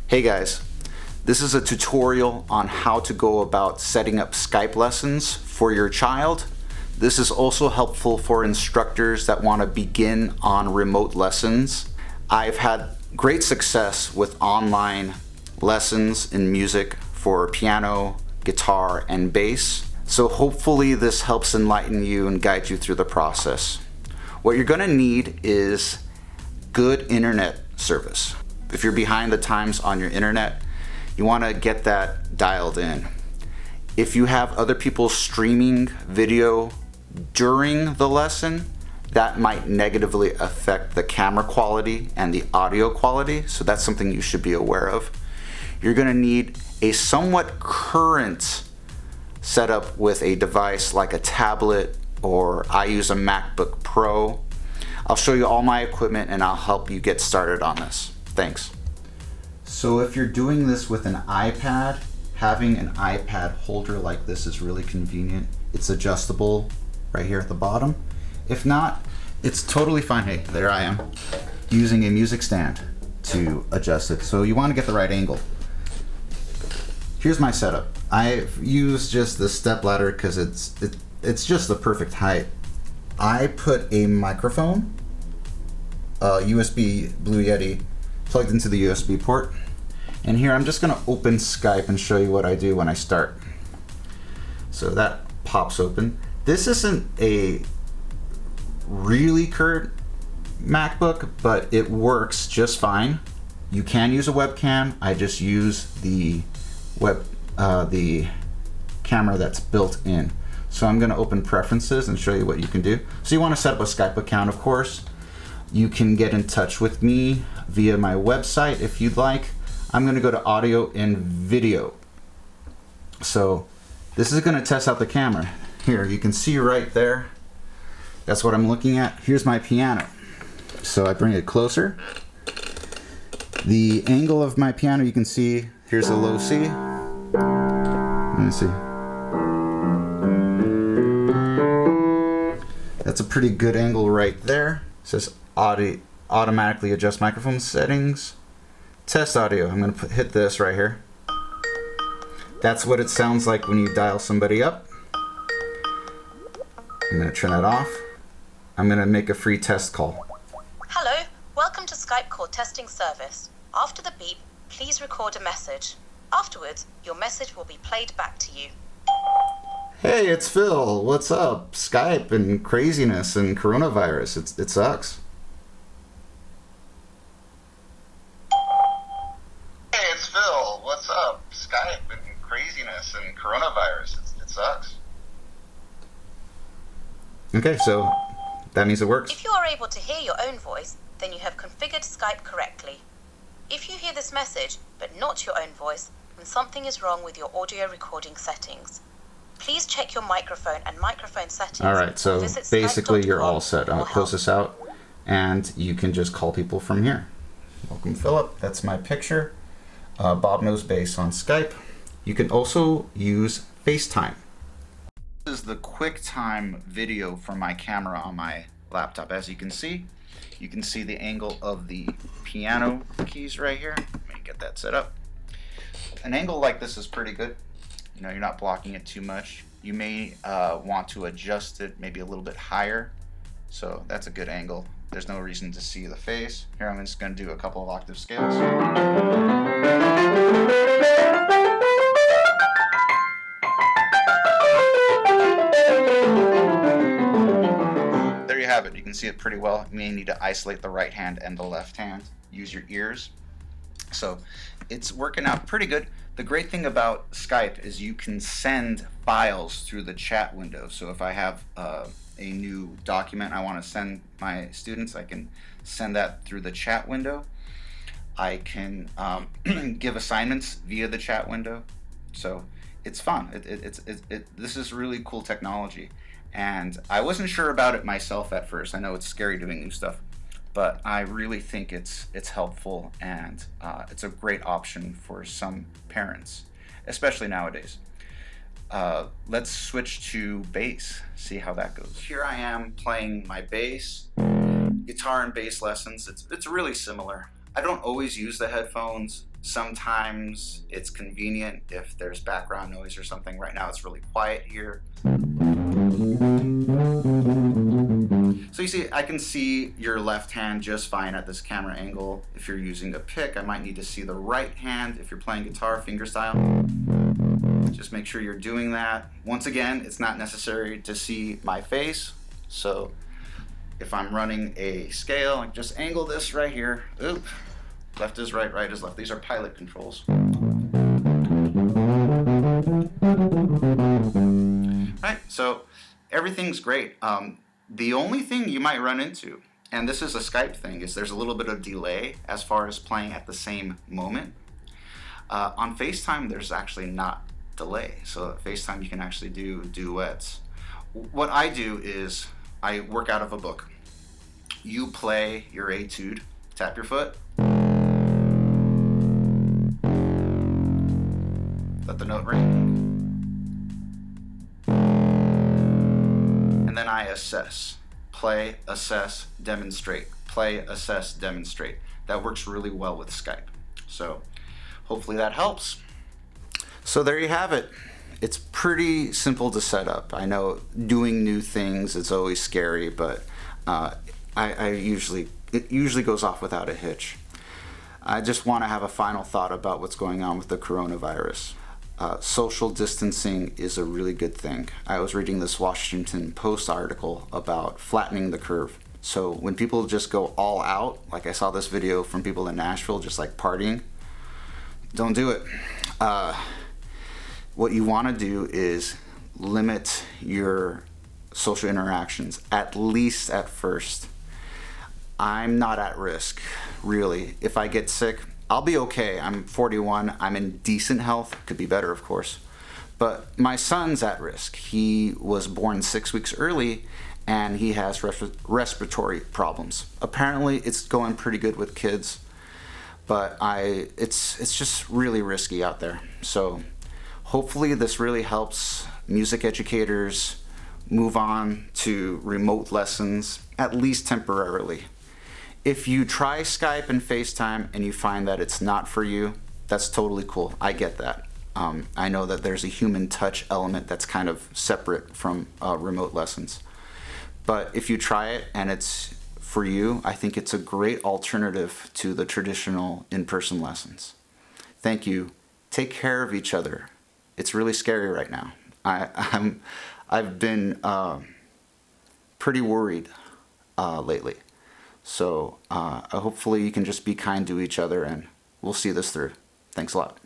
Hey guys, this is a tutorial on how to go about setting up Skype lessons for your child. This is also helpful for instructors that want to begin on remote lessons. I've had great success with online lessons in music for piano, guitar, and bass. So hopefully this helps enlighten you and guide you through the process. What you're going to need is good internet service. If you're behind the times on your internet, you want to get that dialed in. If you have other people streaming video during the lesson, that might negatively affect the camera quality and the audio quality, so that's something you should be aware of. You're going to need a somewhat current setup with a device like a tablet, or I use a MacBook Pro. I'll show you all my equipment and I'll help you get started on this. Thanks. So if you're doing this with an iPad, having an iPad holder like this is really convenient. It's adjustable right here at the bottom. If not, it's totally fine. Hey, there I am, using a music stand to adjust it. So you want to get the right angle. Here's my setup. I've used just the step ladder because it's just the perfect height. I put a microphone, USB Blue Yeti, plugged into the USB port. And here I'm just going to open Skype and show you what I do when I start. So that pops open. This isn't a really current MacBook, but it works just fine. You can use a webcam. I just use the camera that's built in. So I'm going to open preferences and show you what you can do. So you want to set up a Skype account, of course. You can get in touch with me via my website if you'd like. I'm going to go to audio and video. So this is going to test out the camera. Here, you can see right there. That's what I'm looking at. Here's my piano. So I bring it closer. The angle of my piano, you can see, here's a low C. Let me see. That's a pretty good angle right there. It says automatically adjust microphone settings. Test audio. I'm going to hit this right here. That's what it sounds like when you dial somebody up. I'm going to turn that off. I'm going to make a free test call. Hello, welcome to Skype call testing service. After the beep, please record a message. Afterwards, your message will be played back to you. Hey, it's Phil. What's up? Skype and craziness and coronavirus. It sucks. Hey, it's Phil. What's up? Skype and craziness and coronavirus. It sucks. Okay, so that means it works. If you are able to hear your own voice, then you have configured Skype correctly. If you hear this message, but not your own voice, then something is wrong with your audio recording settings. Please check your microphone and microphone settings. All right, so basically you're all set. I'll close this out and you can just call people from here. Welcome, Philip. That's my picture. Bob Knows Bass on Skype. You can also use FaceTime. This is the QuickTime video from my camera on my laptop. As you can see the angle of the piano keys right here. Let me get that set up. An angle like this is pretty good. You know, you're not blocking it too much. You may want to adjust it maybe a little bit higher. So that's a good angle. There's no reason to see the face. Here I'm just going to do a couple of octave scales. There you have it. You can see it pretty well. You may need to isolate the right hand and the left hand. Use your ears. So it's working out pretty good. The great thing about Skype is you can send files through the chat window. So if I have a new document I want to send my students, I can send that through the chat window. I can give assignments via the chat window. So it's fun. This is really cool technology. And I wasn't sure about it myself at first. I know it's scary doing new stuff, but I really think it's helpful, and it's a great option for some parents, especially nowadays. Let's switch to bass, see how that goes. Here I am playing my bass, guitar and bass lessons. It's really similar. I don't always use the headphones. Sometimes it's convenient if there's background noise or something. Right now it's really quiet here. So you see, I can see your left hand just fine at this camera angle. If you're using a pick, I might need to see the right hand if you're playing guitar fingerstyle. Just make sure you're doing that. Once again, it's not necessary to see my face. So if I'm running a scale, I just angle this right here. Oop. Left is right, right is left. These are pilot controls. Right, so everything's great. The only thing you might run into, and this is a Skype thing, is there's a little bit of delay as far as playing at the same moment. On FaceTime, there's actually not delay. So at FaceTime, you can actually do duets. What I do is I work out of a book. You play your etude, tap your foot, let the note ring, and then I assess. Play, assess, demonstrate. Play, assess, demonstrate. That works really well with Skype. So hopefully that helps. So there you have it. It's pretty simple to set up. I know doing new things is always scary, but it usually goes off without a hitch. I just want to have a final thought about what's going on with the coronavirus. Social distancing is a really good thing. I was reading this Washington Post article about flattening the curve. So when people just go all out, like I saw this video from people in Nashville just like partying, don't do it. What you want to do is limit your social interactions, at least at first. I'm not at risk, really. If I get sick, I'll be okay. I'm 41. I'm in decent health. Could be better, of course. But my son's at risk. He was born 6 weeks early, and he has respiratory problems. Apparently, it's going pretty good with kids, but it's just really risky out there. So hopefully this really helps music educators move on to remote lessons, at least temporarily. If you try Skype and FaceTime and you find that it's not for you, that's totally cool. I get that. I know that there's a human touch element that's kind of separate from remote lessons. But if you try it and it's for you, I think it's a great alternative to the traditional in-person lessons. Thank you. Take care of each other. It's really scary right now. I've been pretty worried lately. So hopefully you can just be kind to each other and we'll see this through. Thanks a lot.